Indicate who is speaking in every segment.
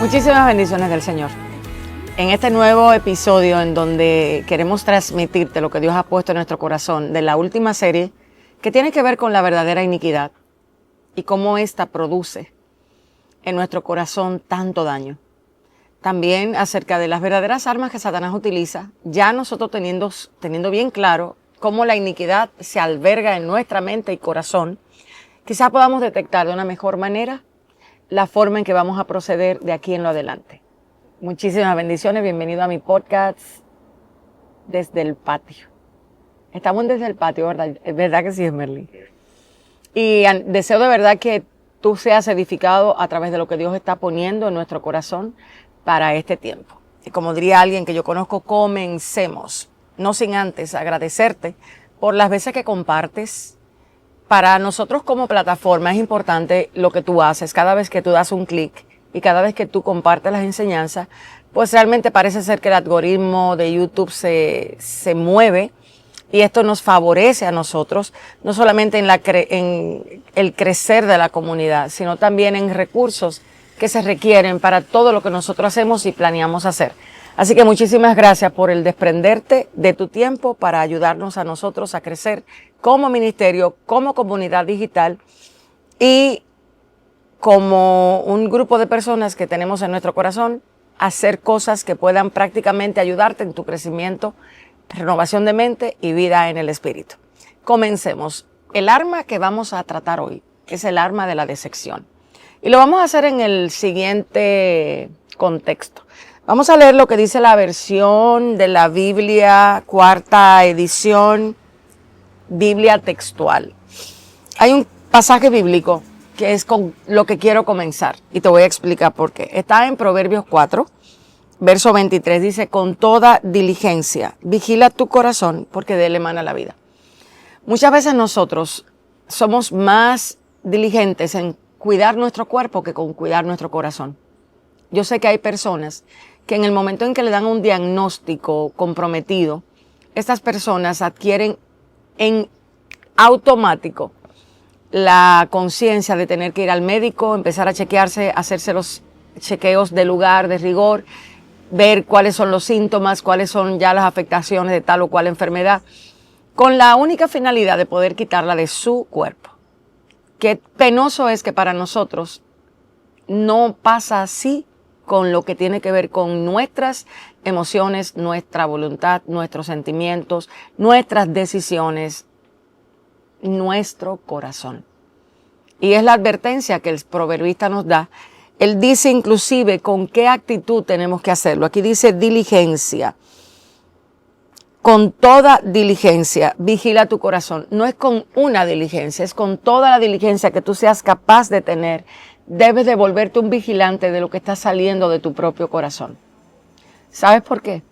Speaker 1: Muchísimas bendiciones del Señor. En este nuevo episodio en donde queremos transmitirte lo que Dios ha puesto en nuestro corazón de la última serie que tiene que ver con la verdadera iniquidad y cómo ésta produce en nuestro corazón tanto daño. También acerca de las verdaderas armas que Satanás utiliza, ya nosotros teniendo bien claro cómo la iniquidad se alberga en nuestra mente y corazón, quizás podamos detectar de una mejor manera la forma en que vamos a proceder de aquí en lo adelante. Muchísimas bendiciones, bienvenido a mi podcast desde el patio. Estamos desde el patio, ¿verdad? Es verdad que sí, Esmerly. Y deseo de verdad que tú seas edificado a través de lo que Dios está poniendo en nuestro corazón para este tiempo. Y como diría alguien que yo conozco, comencemos. No sin antes agradecerte por las veces que compartes. Para nosotros como plataforma es importante lo que tú haces. Cada vez que tú das un clic y cada vez que tú compartes las enseñanzas, pues realmente parece ser que el algoritmo de YouTube se mueve y esto nos favorece a nosotros, no solamente en el crecer de la comunidad, sino también en recursos que se requieren para todo lo que nosotros hacemos y planeamos hacer. Así que muchísimas gracias por el desprenderte de tu tiempo para ayudarnos a nosotros a crecer como ministerio, como comunidad digital y como un grupo de personas que tenemos en nuestro corazón, hacer cosas que puedan prácticamente ayudarte en tu crecimiento, renovación de mente y vida en el espíritu. Comencemos. El arma que vamos a tratar hoy es el arma de la decepción. Y lo vamos a hacer en el siguiente contexto. Vamos a leer lo que dice la versión de la Biblia, cuarta edición, Biblia textual. Hay un pasaje bíblico que es con lo que quiero comenzar y te voy a explicar por qué. Está en Proverbios 4, verso 23, dice, con toda diligencia, vigila tu corazón porque de él emana la vida. Muchas veces nosotros somos más diligentes en cuidar nuestro cuerpo que con cuidar nuestro corazón. Yo sé que hay personas que en el momento en que le dan un diagnóstico comprometido, estas personas adquieren en automático la conciencia de tener que ir al médico, empezar a chequearse, hacerse los chequeos de lugar, de rigor, ver cuáles son los síntomas, cuáles son ya las afectaciones de tal o cual enfermedad, con la única finalidad de poder quitarla de su cuerpo. Qué penoso es que para nosotros no pasa así con lo que tiene que ver con nuestras emociones, nuestra voluntad, nuestros sentimientos, nuestras decisiones, nuestro corazón. Y es la advertencia que el proverbista nos da. Él dice inclusive con qué actitud tenemos que hacerlo. Aquí dice diligencia. Con toda diligencia, vigila tu corazón. No es con una diligencia, es con toda la diligencia que tú seas capaz de tener. Debes de volverte un vigilante de lo que está saliendo de tu propio corazón. ¿Sabes por qué?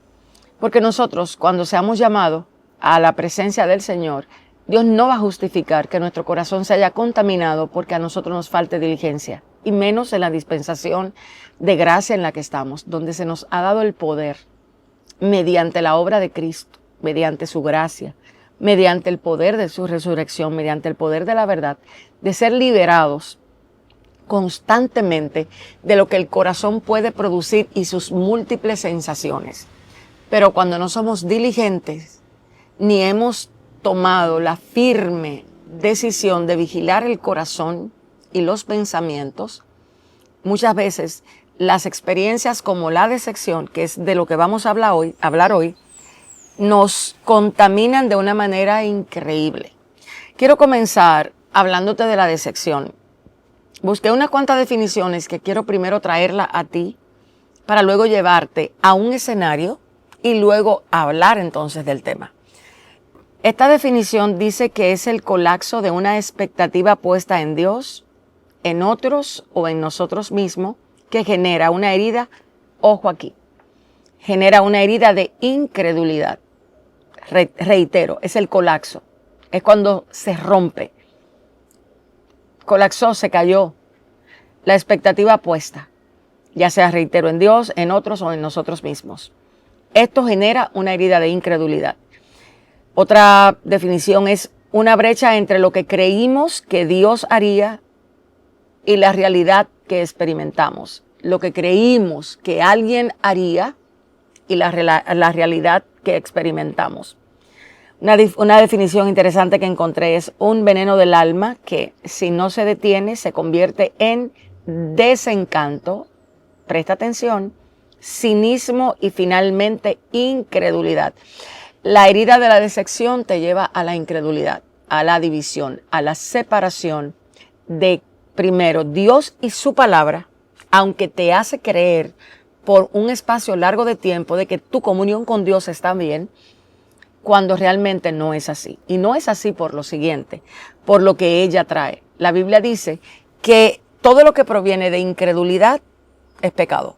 Speaker 1: Porque nosotros, cuando seamos llamados a la presencia del Señor, Dios no va a justificar que nuestro corazón se haya contaminado porque a nosotros nos falte diligencia, y menos en la dispensación de gracia en la que estamos, donde se nos ha dado el poder mediante la obra de Cristo, mediante su gracia, mediante el poder de su resurrección, mediante el poder de la verdad, de ser liberados constantemente de lo que el corazón puede producir y sus múltiples sensaciones. Pero cuando no somos diligentes, ni hemos tomado la firme decisión de vigilar el corazón y los pensamientos, muchas veces las experiencias como la decepción, que es de lo que vamos a hablar hoy, nos contaminan de una manera increíble. Quiero comenzar hablándote de la decepción. Busqué unas cuantas definiciones que quiero primero traerla a ti para luego llevarte a un escenario y luego hablar entonces del tema. Esta definición dice que es el colapso de una expectativa puesta en Dios, en otros o en nosotros mismos que genera una herida, ojo aquí, genera una herida de incredulidad. Reitero, es el colapso, es cuando se rompe. Colapsó, se cayó la expectativa puesta, ya sea, reitero, en Dios, en otros o en nosotros mismos. Esto genera una herida de incredulidad. Otra definición es una brecha entre lo que creímos que Dios haría y la realidad que experimentamos. lo que creímos que alguien haría y la realidad que experimentamos. Una definición interesante que encontré es un veneno del alma que, si no se detiene, se convierte en desencanto, presta atención, cinismo y finalmente incredulidad. La herida de la decepción te lleva a la incredulidad, a la división, a la separación de, primero, Dios y su palabra, aunque te hace creer por un espacio largo de tiempo de que tu comunión con Dios está bien, cuando realmente no es así. Y no es así por lo siguiente, por lo que ella trae. La Biblia dice que todo lo que proviene de incredulidad es pecado.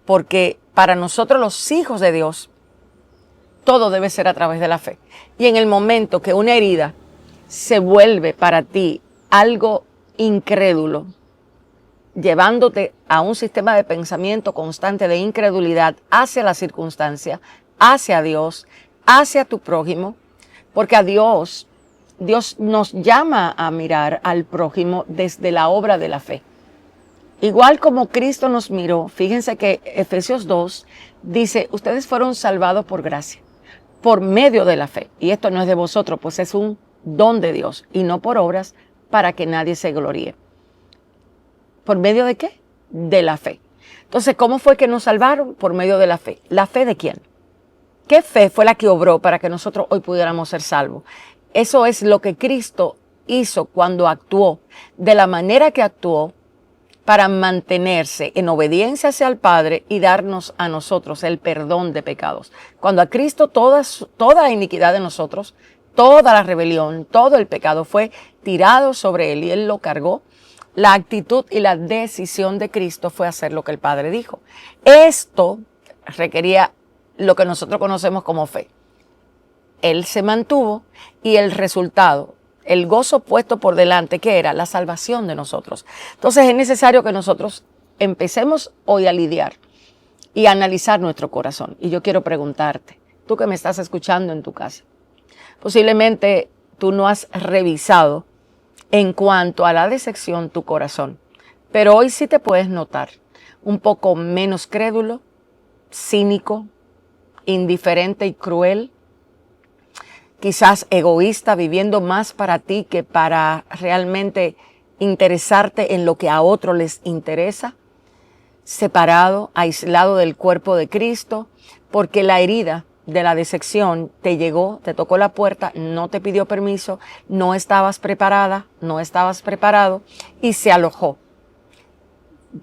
Speaker 1: Porque para nosotros los hijos de Dios, todo debe ser a través de la fe. Y en el momento que una herida se vuelve para ti algo incrédulo, llevándote a un sistema de pensamiento constante de incredulidad hacia la circunstancia, hacia Dios, hacia tu prójimo, porque a Dios nos llama a mirar al prójimo desde la obra de la fe. Igual como Cristo nos miró, fíjense que Efesios 2 dice, ustedes fueron salvados por gracia, por medio de la fe. Y esto no es de vosotros, pues es un don de Dios y no por obras para que nadie se gloríe. ¿Por medio de qué? De la fe. Entonces, ¿cómo fue que nos salvaron? Por medio de la fe. ¿La fe de quién? ¿Qué fe fue la que obró para que nosotros hoy pudiéramos ser salvos? Eso es lo que Cristo hizo cuando actuó, de la manera que actuó, para mantenerse en obediencia hacia el Padre y darnos a nosotros el perdón de pecados. Cuando a Cristo toda iniquidad de nosotros, toda la rebelión, todo el pecado fue tirado sobre Él y Él lo cargó, la actitud y la decisión de Cristo fue hacer lo que el Padre dijo. Esto requería lo que nosotros conocemos como fe. Él se mantuvo y el resultado, el gozo puesto por delante, que era la salvación de nosotros. Entonces es necesario que nosotros empecemos hoy a lidiar y a analizar nuestro corazón. Y yo quiero preguntarte, tú que me estás escuchando en tu casa, posiblemente tú no has revisado en cuanto a la decepción tu corazón, pero hoy sí te puedes notar un poco menos crédulo, cínico, indiferente y cruel, quizás egoísta, viviendo más para ti que para realmente interesarte en lo que a otros les interesa, separado, aislado del cuerpo de Cristo, porque la herida de la decepción te llegó, te tocó la puerta, no te pidió permiso, no estabas preparada, no estabas preparado y se alojó,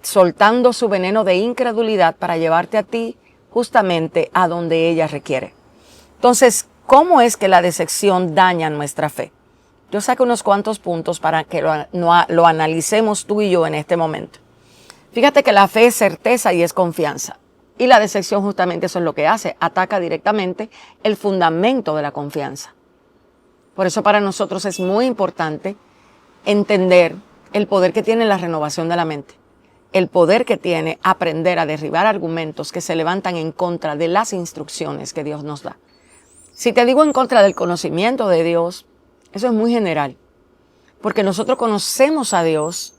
Speaker 1: soltando su veneno de incredulidad para llevarte a ti justamente a donde ella requiere. Entonces, ¿cómo es que la decepción daña nuestra fe? Yo saco unos cuantos puntos para que lo analicemos tú y yo en este momento. Fíjate que la fe es certeza y es confianza. Y la decepción justamente eso es lo que hace, ataca directamente el fundamento de la confianza. Por eso para nosotros es muy importante entender el poder que tiene la renovación de la mente, el poder que tiene aprender a derribar argumentos que se levantan en contra de las instrucciones que Dios nos da. Si te digo en contra del conocimiento de Dios, eso es muy general, porque nosotros conocemos a Dios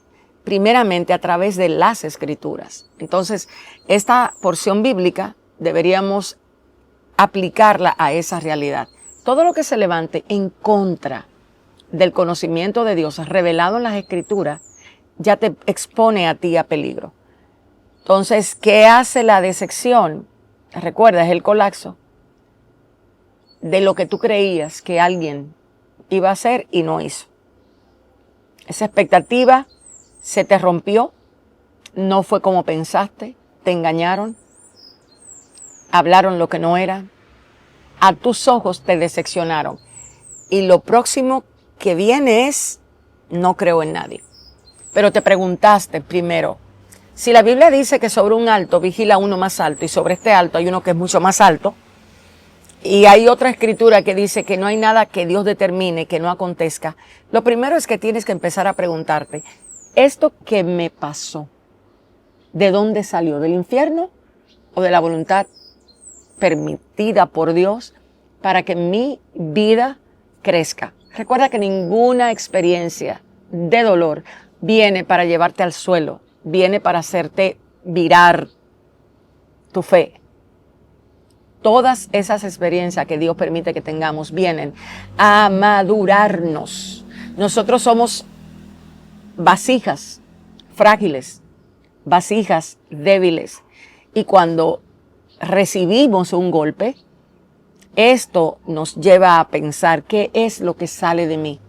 Speaker 1: primeramente a través de las Escrituras. Entonces, esta porción bíblica deberíamos aplicarla a esa realidad. Todo lo que se levante en contra del conocimiento de Dios revelado en las Escrituras ya te expone a ti a peligro. Entonces, ¿qué hace la decepción? Recuerda, es el colapso de lo que tú creías que alguien iba a hacer y no hizo. Esa expectativa se te rompió, no fue como pensaste, te engañaron, hablaron lo que no era, a tus ojos te decepcionaron. Y lo próximo que viene es, no creo en nadie. Pero te preguntaste primero, si la Biblia dice que sobre un alto vigila uno más alto y sobre este alto hay uno que es mucho más alto, y hay otra escritura que dice que no hay nada que Dios determine que no acontezca, lo primero es que tienes que empezar a preguntarte, ¿esto que me pasó, de dónde salió? ¿Del infierno o de la voluntad permitida por Dios para que mi vida crezca? Recuerda que ninguna experiencia de dolor viene para llevarte al suelo, viene para hacerte virar tu fe. Todas esas experiencias que Dios permite que tengamos vienen a madurarnos. Nosotros somos vasijas frágiles, vasijas débiles. Y cuando recibimos un golpe, esto nos lleva a pensar qué es lo que sale de mí.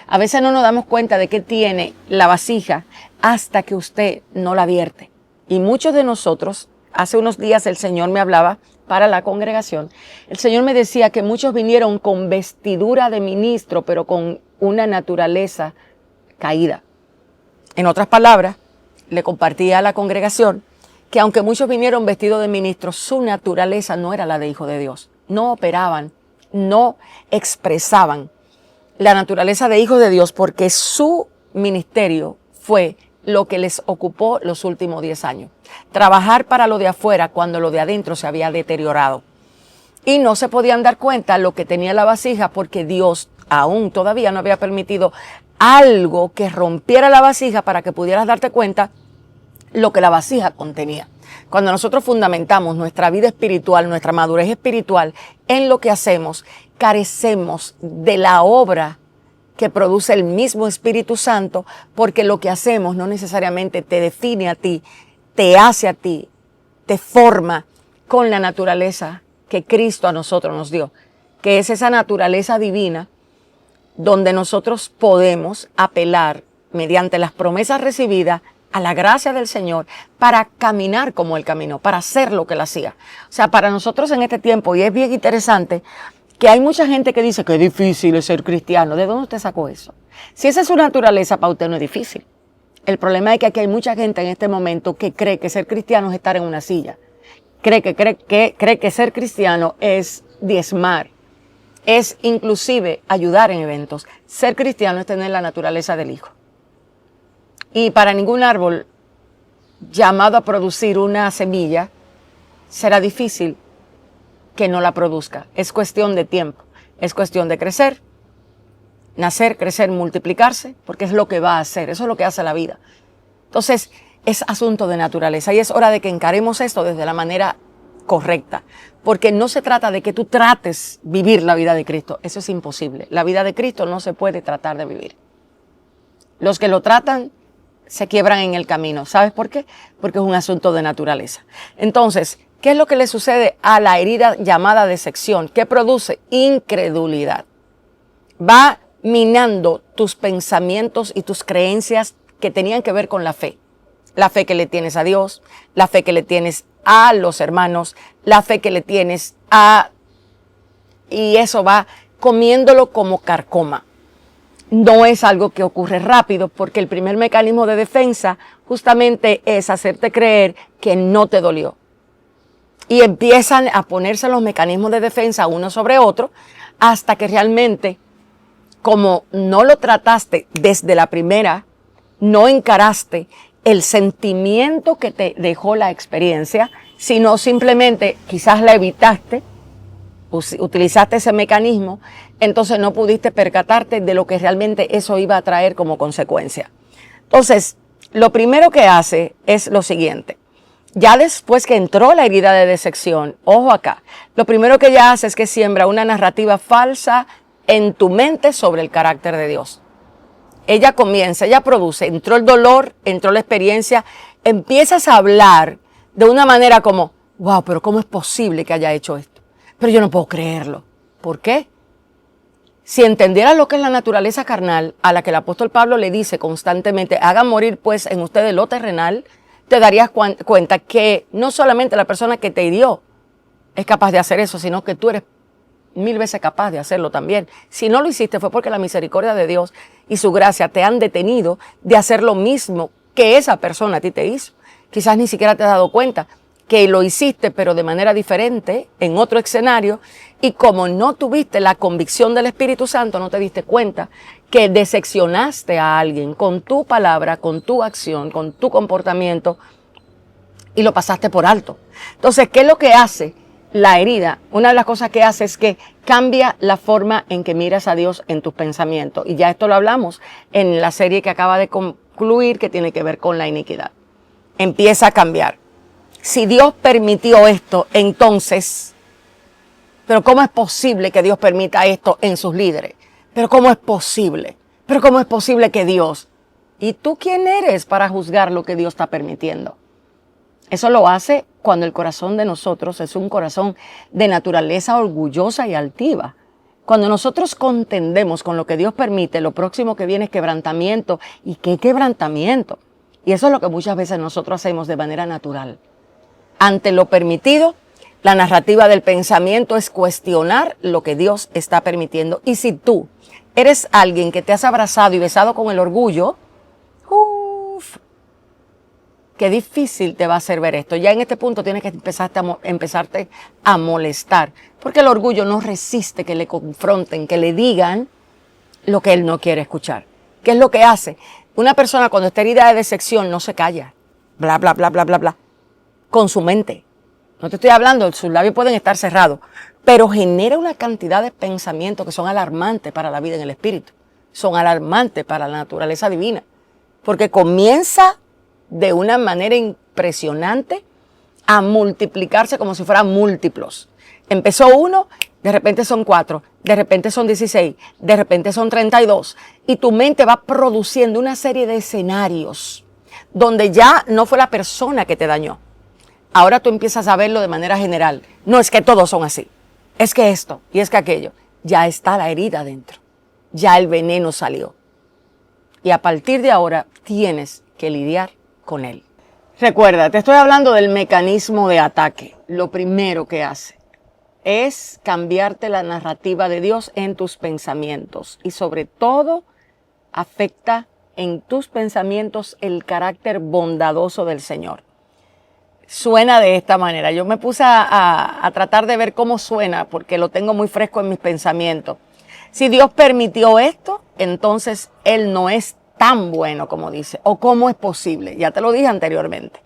Speaker 1: A veces no nos damos cuenta de qué tiene la vasija hasta que usted no la vierte. Y muchos de nosotros, hace unos días el Señor me hablaba para la congregación. El Señor me decía que muchos vinieron con vestidura de ministro, pero con una naturaleza caída. En otras palabras, le compartía a la congregación que aunque muchos vinieron vestidos de ministro, su naturaleza no era la de hijo de Dios. No operaban, no expresaban la naturaleza de hijos de Dios porque su ministerio fue lo que les ocupó los últimos 10 años. Trabajar para lo de afuera cuando lo de adentro se había deteriorado. Y no se podían dar cuenta lo que tenía la vasija porque Dios aún todavía no había permitido algo que rompiera la vasija para que pudieras darte cuenta lo que la vasija contenía. Cuando nosotros fundamentamos nuestra vida espiritual, nuestra madurez espiritual en lo que hacemos, carecemos de la obra que produce el mismo Espíritu Santo, porque lo que hacemos no necesariamente te define a ti, te hace a ti, te forma con la naturaleza que Cristo a nosotros nos dio, que es esa naturaleza divina donde nosotros podemos apelar mediante las promesas recibidas a la gracia del Señor para caminar como Él caminó, para hacer lo que Él hacía. O sea, para nosotros en este tiempo, y es bien interesante, que hay mucha gente que dice que es difícil ser cristiano. ¿De dónde usted sacó eso? Si esa es su naturaleza, para usted no es difícil. El problema es que aquí hay mucha gente en este momento que cree que ser cristiano es estar en una silla. Cree que ser cristiano es diezmar, es inclusive ayudar en eventos. Ser cristiano es tener la naturaleza del Hijo. Y para ningún árbol llamado a producir una semilla será difícil que no la produzca. Es cuestión de tiempo, es cuestión de crecer, nacer, crecer, multiplicarse, porque es lo que va a hacer, eso es lo que hace la vida. Entonces, es asunto de naturaleza y es hora de que encaremos esto desde la manera correcta, porque no se trata de que tú trates vivir la vida de Cristo, eso es imposible. La vida de Cristo no se puede tratar de vivir. Los que lo tratan se quiebran en el camino. ¿Sabes por qué? Porque es un asunto de naturaleza. Entonces, ¿qué es lo que le sucede a la herida llamada decepción? ¿Qué produce? Incredulidad. Va minando tus pensamientos y tus creencias que tenían que ver con la fe. La fe que le tienes a Dios, la fe que le tienes a los hermanos, la fe que le tienes a... Y eso va comiéndolo como carcoma. No es algo que ocurre rápido porque el primer mecanismo de defensa justamente es hacerte creer que no te dolió. Y empiezan a ponerse los mecanismos de defensa uno sobre otro hasta que realmente, como no lo trataste desde la primera, no encaraste el sentimiento que te dejó la experiencia, sino simplemente quizás la evitaste, utilizaste ese mecanismo, entonces no pudiste percatarte de lo que realmente eso iba a traer como consecuencia. Entonces, lo primero que hace es lo siguiente. Ya después que entró la herida de decepción, ojo acá, lo primero que ella hace es que siembra una narrativa falsa en tu mente sobre el carácter de Dios. Ella comienza, ella produce, entró el dolor, entró la experiencia, empiezas a hablar de una manera como, wow, pero ¿cómo es posible que haya hecho esto? Pero yo no puedo creerlo. ¿Por qué? Si entendieras lo que es la naturaleza carnal, a la que el apóstol Pablo le dice constantemente, hagan morir pues en ustedes lo terrenal, te darías cuenta que no solamente la persona que te hirió es capaz de hacer eso, sino que tú eres 1000 veces capaz de hacerlo también. Si no lo hiciste fue porque la misericordia de Dios y su gracia te han detenido de hacer lo mismo que esa persona a ti te hizo. Quizás ni siquiera te has dado cuenta que lo hiciste, pero de manera diferente, en otro escenario, y como no tuviste la convicción del Espíritu Santo, no te diste cuenta que decepcionaste a alguien con tu palabra, con tu acción, con tu comportamiento, y lo pasaste por alto. Entonces, ¿qué es lo que hace la herida? Una de las cosas que hace es que cambia la forma en que miras a Dios en tus pensamientos. Y ya esto lo hablamos en la serie que acaba de concluir, que tiene que ver con la iniquidad. empieza a cambiar. Si Dios permitió esto, entonces, pero ¿cómo es posible que Dios permita esto en sus líderes? Pero ¿cómo es posible? Pero ¿cómo es posible que Dios? ¿Y tú quién eres para juzgar lo que Dios está permitiendo? Eso lo hace cuando el corazón de nosotros es un corazón de naturaleza orgullosa y altiva. Cuando nosotros contendemos con lo que Dios permite, lo próximo que viene es quebrantamiento. ¿Y qué quebrantamiento? Y eso es lo que muchas veces nosotros hacemos de manera natural. Ante lo permitido, la narrativa del pensamiento es cuestionar lo que Dios está permitiendo. Y si tú eres alguien que te has abrazado y besado con el orgullo, qué difícil te va a hacer ver esto. Ya en este punto tienes que empezarte a molestar, porque el orgullo no resiste que le confronten, que le digan lo que él no quiere escuchar. ¿Qué es lo que hace? Una persona cuando está herida de decepción no se calla, bla, bla, bla, bla, bla, bla, con su mente. No te estoy hablando, sus labios pueden estar cerrados, pero genera una cantidad de pensamientos que son alarmantes para la vida en el espíritu, son alarmantes para la naturaleza divina, porque comienza de una manera impresionante a multiplicarse como si fueran múltiplos. Empezó 1, de repente son 4, de repente son 16, de repente son 32, y tu mente va produciendo una serie de escenarios donde ya no fue la persona que te dañó. Ahora tú empiezas a verlo de manera general. No es que todos son así, es que esto y es que aquello. Ya está la herida dentro, ya el veneno salió. Y a partir de ahora tienes que lidiar con él. Recuerda, te estoy hablando del mecanismo de ataque. Lo primero que hace es cambiarte la narrativa de Dios en tus pensamientos y sobre todo afecta en tus pensamientos el carácter bondadoso del Señor. Suena de esta manera. Yo me puse a tratar de ver cómo suena porque lo tengo muy fresco en mis pensamientos. Si Dios permitió esto, entonces Él no es tan bueno como dice, o cómo es posible. Ya te lo dije anteriormente.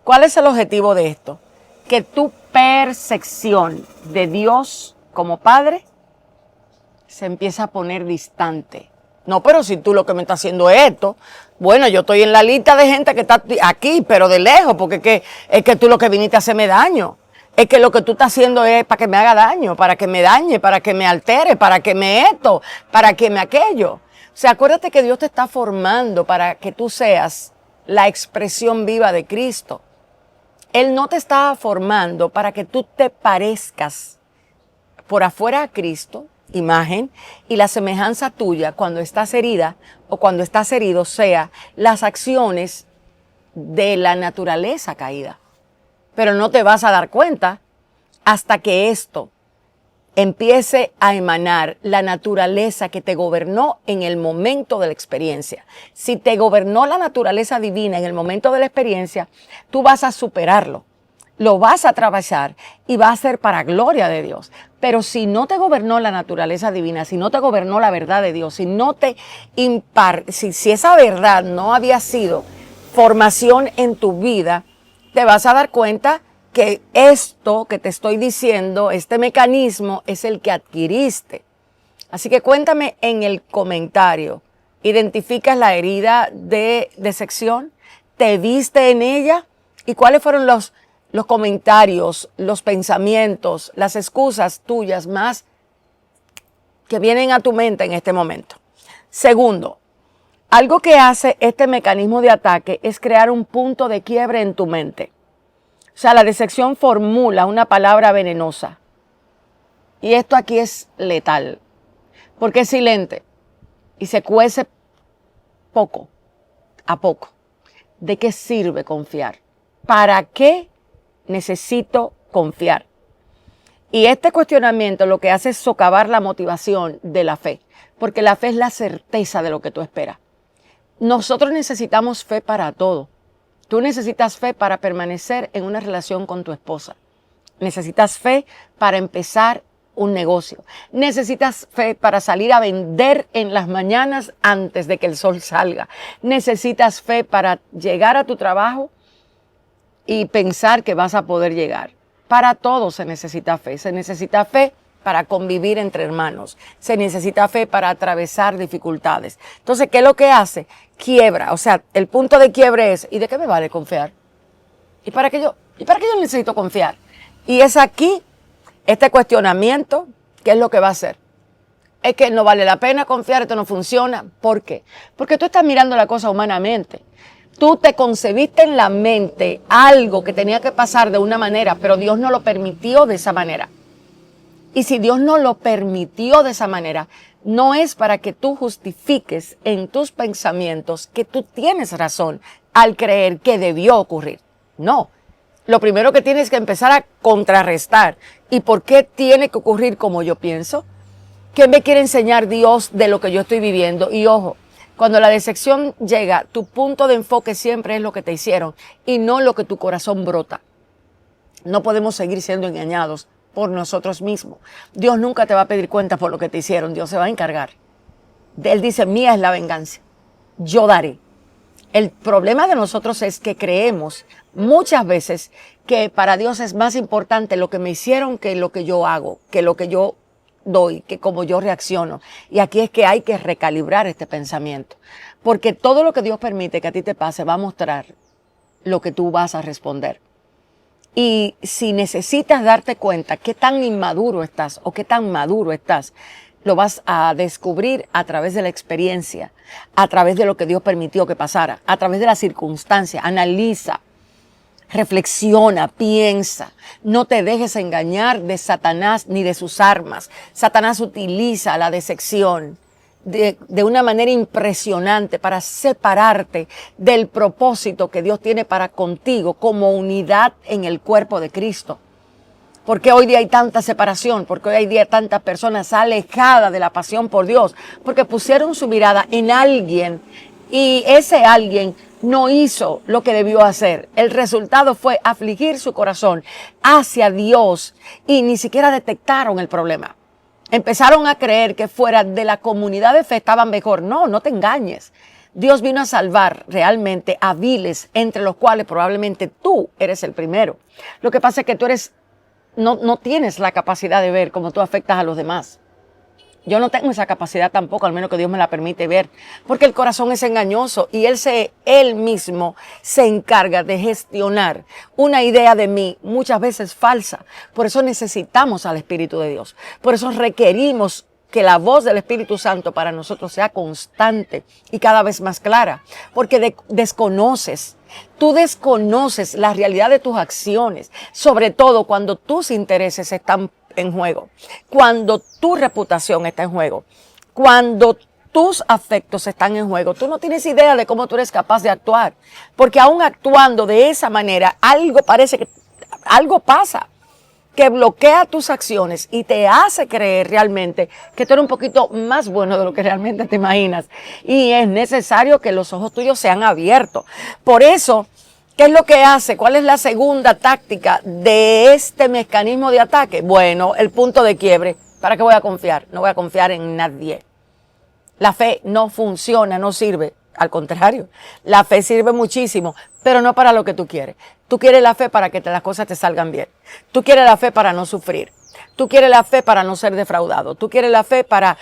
Speaker 1: ¿Cuál es el objetivo de esto? Que tu percepción de Dios como Padre se empieza a poner distante. No, pero si tú lo que me estás haciendo es esto, bueno, yo estoy en la lista de gente que está aquí, pero de lejos, porque es que tú lo que viniste a hacerme daño. Es que lo que tú estás haciendo es para que me haga daño, para que me dañe, para que me altere, para que me esto, para que me aquello. O sea, acuérdate que Dios te está formando para que tú seas la expresión viva de Cristo. Él no te está formando para que tú te parezcas por afuera a Cristo, imagen, y la semejanza tuya cuando estás herida o cuando estás herido sea las acciones de la naturaleza caída. Pero no te vas a dar cuenta hasta que esto empiece a emanar la naturaleza que te gobernó en el momento de la experiencia. Si te gobernó la naturaleza divina en el momento de la experiencia, tú vas a superarlo, lo vas a atravesar y va a ser para gloria de Dios. Pero si no te gobernó la naturaleza divina, si no te gobernó la verdad de Dios, si esa verdad no había sido formación en tu vida, te vas a dar cuenta que esto que te estoy diciendo, este mecanismo, es el que adquiriste. Así que cuéntame en el comentario, ¿identificas la herida de decepción? ¿Te viste en ella? ¿Y cuáles fueron los comentarios, los pensamientos, las excusas tuyas más que vienen a tu mente en este momento? Segundo, algo que hace este mecanismo de ataque es crear un punto de quiebre en tu mente. O sea, la decepción formula una palabra venenosa. Y esto aquí es letal, porque es silente y se cuece poco a poco. ¿De qué sirve confiar? ¿Para qué necesito confiar? Y este cuestionamiento lo que hace es socavar la motivación de la fe, porque la fe es la certeza de lo que tú esperas. Nosotros necesitamos fe para todo. Tú necesitas fe para permanecer en una relación con tu esposa. Necesitas fe para empezar un negocio. Necesitas fe para salir a vender en las mañanas antes de que el sol salga. Necesitas fe para llegar a tu trabajo y pensar que vas a poder llegar. Para todo se necesita fe. Se necesita fe para convivir entre hermanos. Se necesita fe para atravesar dificultades. Entonces, ¿qué es lo que hace? Quiebra. O sea, el punto de quiebre es, ¿y de qué me vale confiar? ¿Y para qué yo necesito confiar? Y es aquí, este cuestionamiento, ¿qué es lo que va a hacer? Es que no vale la pena confiar, esto no funciona. ¿Por qué? Porque tú estás mirando la cosa humanamente. Tú te concebiste en la mente algo que tenía que pasar de una manera, pero Dios no lo permitió de esa manera. Y si Dios no lo permitió de esa manera, no es para que tú justifiques en tus pensamientos que tú tienes razón al creer que debió ocurrir. No. Lo primero que tienes que empezar a contrarrestar. ¿Y por qué tiene que ocurrir como yo pienso? ¿Qué me quiere enseñar Dios de lo que yo estoy viviendo? Y ojo, cuando la decepción llega, tu punto de enfoque siempre es lo que te hicieron y no lo que tu corazón brota. No podemos seguir siendo engañados por nosotros mismos. Dios nunca te va a pedir cuentas por lo que te hicieron. Dios se va a encargar. Él dice, mía es la venganza. Yo daré. El problema de nosotros es que creemos muchas veces que para Dios es más importante lo que me hicieron que lo que yo hago, que lo que yo doy, que como yo reacciono. Y aquí es que hay que recalibrar este pensamiento. Porque todo lo que Dios permite que a ti te pase va a mostrar lo que tú vas a responder. Y si necesitas darte cuenta qué tan inmaduro estás o qué tan maduro estás, lo vas a descubrir a través de la experiencia, a través de lo que Dios permitió que pasara, a través de la circunstancia. Analiza, reflexiona, piensa. No te dejes engañar de Satanás ni de sus armas. Satanás utiliza la decepción de una manera impresionante para separarte del propósito que Dios tiene para contigo como unidad en el cuerpo de Cristo. ¿Por qué hoy día hay tanta separación? ¿Por qué hoy día hay tantas personas alejadas de la pasión por Dios? Porque pusieron su mirada en alguien y ese alguien no hizo lo que debió hacer. El resultado fue afligir su corazón hacia Dios y ni siquiera detectaron el problema. Empezaron a creer que fuera de la comunidad de fe estaban mejor. No, no te engañes. Dios vino a salvar realmente a viles, entre los cuales probablemente tú eres el primero. Lo que pasa es que tú no tienes la capacidad de ver cómo tú afectas a los demás. Yo no tengo esa capacidad tampoco, al menos que Dios me la permite ver, porque el corazón es engañoso y Él mismo se encarga de gestionar una idea de mí muchas veces falsa. Por eso necesitamos al Espíritu de Dios. Por eso requerimos que la voz del Espíritu Santo para nosotros sea constante y cada vez más clara, porque tú desconoces la realidad de tus acciones, sobre todo cuando tus intereses están en juego, cuando tu reputación está en juego, cuando tus afectos están en juego. Tú no tienes idea de cómo tú eres capaz de actuar, porque aún actuando de esa manera, algo pasa que bloquea tus acciones y te hace creer realmente que tú eres un poquito más bueno de lo que realmente te imaginas. Y es necesario que los ojos tuyos sean abiertos. Por eso, ¿qué es lo que hace? ¿Cuál es la segunda táctica de este mecanismo de ataque? Bueno, el punto de quiebre. ¿Para qué voy a confiar? No voy a confiar en nadie. La fe no funciona, no sirve. Al contrario, la fe sirve muchísimo, pero no para lo que tú quieres. Tú quieres la fe para que las cosas te salgan bien. Tú quieres la fe para no sufrir. Tú quieres la fe para no ser defraudado. Tú quieres la fe para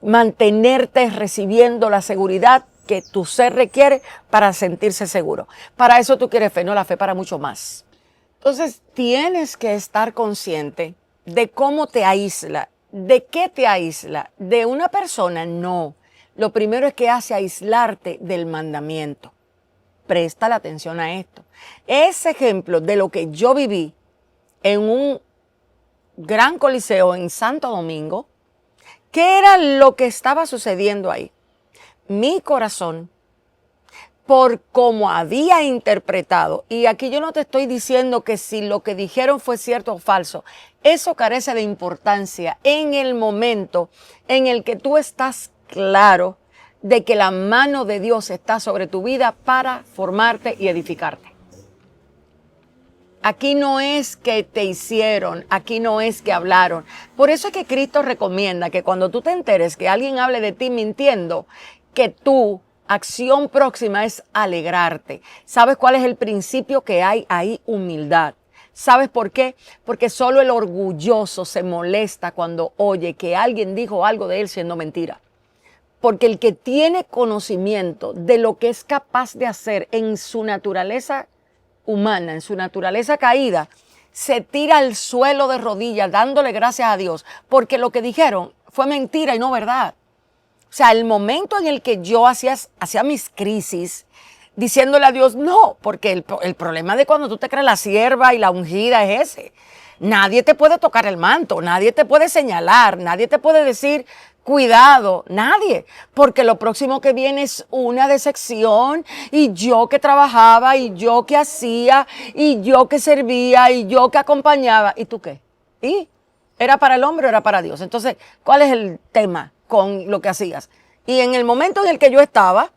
Speaker 1: mantenerte recibiendo la seguridad que tu ser requiere para sentirse seguro. Para eso tú quieres fe, no la fe para mucho más. Entonces tienes que estar consciente de cómo te aísla. ¿De qué te aísla? ¿De una persona? No. Lo primero es que hace aislarte del mandamiento. Presta la atención a esto. Ese ejemplo de lo que yo viví en un gran coliseo en Santo Domingo, ¿qué era lo que estaba sucediendo ahí? Mi corazón, por cómo había interpretado, y aquí yo no te estoy diciendo que si lo que dijeron fue cierto o falso, eso carece de importancia en el momento en el que tú estás claro de que la mano de Dios está sobre tu vida para formarte y edificarte. Aquí no es que te hicieron, aquí no es que hablaron. Por eso es que Cristo recomienda que cuando tú te enteres que alguien hable de ti mintiendo, que tu acción próxima es alegrarte. ¿Sabes cuál es el principio que hay ahí? Humildad. ¿Sabes por qué? Porque solo el orgulloso se molesta cuando oye que alguien dijo algo de él siendo mentira. Porque el que tiene conocimiento de lo que es capaz de hacer en su naturaleza humana, en su naturaleza caída, se tira al suelo de rodillas dándole gracias a Dios, porque lo que dijeron fue mentira y no verdad. O sea, el momento en el que yo hacía mis crisis, diciéndole a Dios, no, porque el problema de cuando tú te crees la sierva y la ungida es ese. Nadie te puede tocar el manto, nadie te puede señalar, nadie te puede decir, cuidado, nadie, porque lo próximo que viene es una decepción y yo que trabajaba y yo que hacía y yo que servía y yo que acompañaba. ¿Y tú qué? ¿Y? ¿Era para el hombre o era para Dios? Entonces, ¿cuál es el tema con lo que hacías? Y en el momento en el que yo estaba,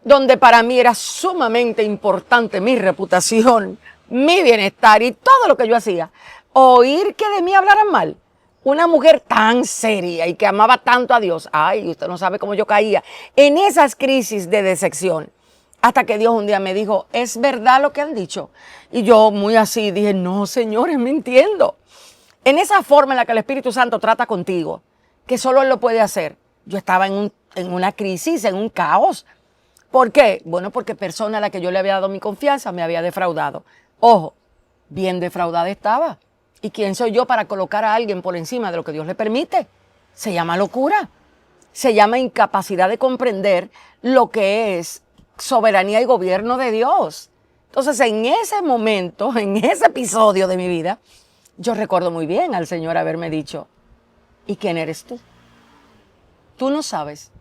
Speaker 1: donde para mí era sumamente importante mi reputación, mi bienestar y todo lo que yo hacía, oír que de mí hablaran mal, una mujer tan seria y que amaba tanto a Dios, ay, usted no sabe cómo yo caía en esas crisis de decepción, hasta que Dios un día me dijo, ¿es verdad lo que han dicho? Y yo muy así dije, no, señores, mintiendo. En esa forma en la que el Espíritu Santo trata contigo, que solo Él lo puede hacer, yo estaba en una crisis, en un caos. ¿Por qué? Bueno, porque persona a la que yo le había dado mi confianza me había defraudado. Ojo, bien defraudada estaba. ¿Y quién soy yo para colocar a alguien por encima de lo que Dios le permite? Se llama locura. Se llama incapacidad de comprender lo que es soberanía y gobierno de Dios. Entonces, en ese momento, en ese episodio de mi vida, yo recuerdo muy bien al Señor haberme dicho, ¿y quién eres tú? Tú no sabes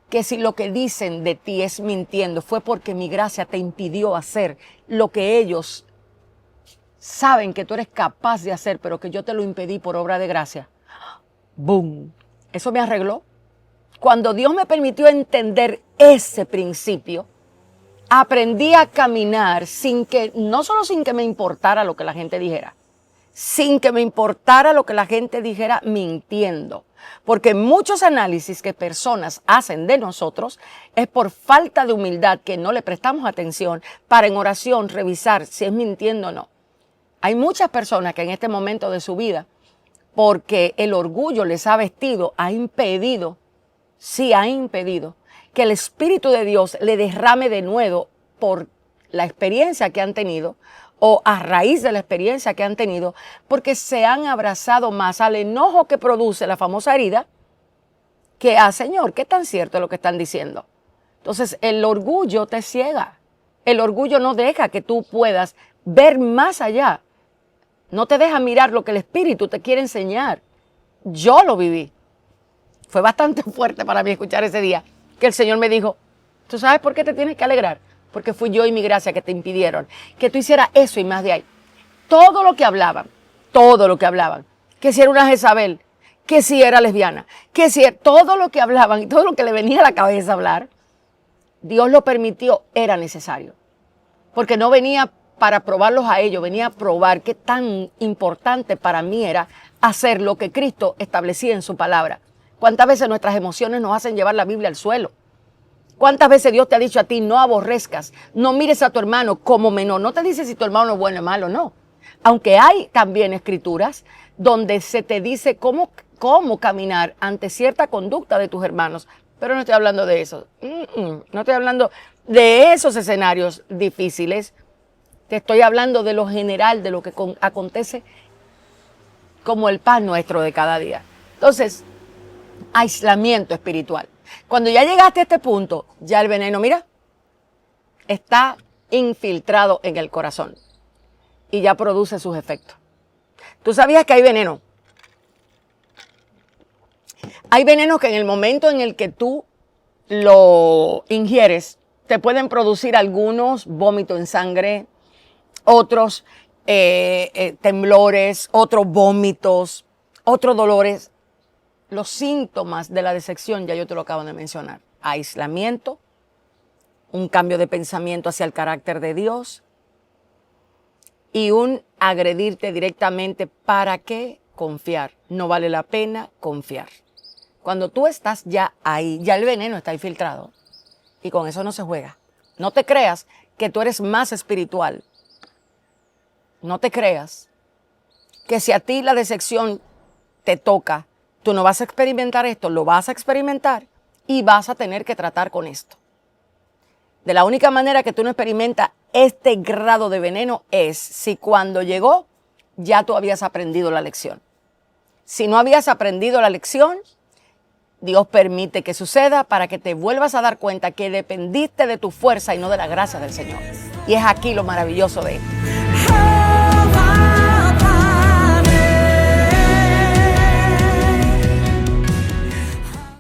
Speaker 1: que si lo que dicen de ti es mintiendo, fue porque mi gracia te impidió hacer lo que ellos saben que tú eres capaz de hacer, pero que yo te lo impedí por obra de gracia. ¡Boom! Eso me arregló. Cuando Dios me permitió entender ese principio, aprendí a caminar no solo sin que me importara lo que la gente dijera, sin que me importara lo que la gente dijera mintiendo. Porque muchos análisis que personas hacen de nosotros es por falta de humildad, que no le prestamos atención para en oración revisar si es mintiendo o no. Hay muchas personas que en este momento de su vida, porque el orgullo les ha vestido, ha impedido que el Espíritu de Dios le derrame de nuevo por la experiencia que han tenido o a raíz de la experiencia que han tenido, porque se han abrazado más al enojo que produce la famosa herida que Señor, ¿qué tan cierto es lo que están diciendo? Entonces, el orgullo te ciega. El orgullo no deja que tú puedas ver más allá. No te deja mirar lo que el Espíritu te quiere enseñar. Yo lo viví. Fue bastante fuerte para mí escuchar ese día que el Señor me dijo, ¿tú sabes por qué te tienes que alegrar? Porque fui yo y mi gracia que te impidieron que tú hicieras eso y más de ahí. Todo lo que hablaban, que si era una Jezabel, que si era lesbiana, que si era, todo lo que hablaban y todo lo que le venía a la cabeza hablar, Dios lo permitió, era necesario. Porque no venía para probarlos a ellos, venía a probar qué tan importante para mí era hacer lo que Cristo establecía en su palabra. ¿Cuántas veces nuestras emociones nos hacen llevar la Biblia al suelo? ¿Cuántas veces Dios te ha dicho a ti, no aborrezcas, no mires a tu hermano como menor? No te dice si tu hermano es bueno o malo, no. Aunque hay también escrituras donde se te dice cómo caminar ante cierta conducta de tus hermanos. Pero no estoy hablando de eso. No estoy hablando de esos escenarios difíciles. Te estoy hablando de lo general, de lo que acontece como el pan nuestro de cada día. Entonces, aislamiento espiritual. Cuando ya llegaste a este punto, ya el veneno, mira, está infiltrado en el corazón y ya produce sus efectos. ¿Tú sabías que hay veneno? Hay venenos que en el momento en el que tú lo ingieres, te pueden producir algunos vómitos en sangre, otros temblores, otros vómitos, otros dolores. Los síntomas de la decepción, ya yo te lo acabo de mencionar. Aislamiento, un cambio de pensamiento hacia el carácter de Dios y un agredirte directamente. ¿Para qué confiar? No vale la pena confiar. Cuando tú estás ya ahí, ya el veneno está infiltrado y con eso no se juega. No te creas que tú eres más espiritual. No te creas que si a ti la decepción te toca, tú no vas a experimentar esto, lo vas a experimentar y vas a tener que tratar con esto. De la única manera que tú no experimentas este grado de veneno es si cuando llegó ya tú habías aprendido la lección. Si no habías aprendido la lección, Dios permite que suceda para que te vuelvas a dar cuenta que dependiste de tu fuerza y no de la gracia del Señor. Y es aquí lo maravilloso de esto.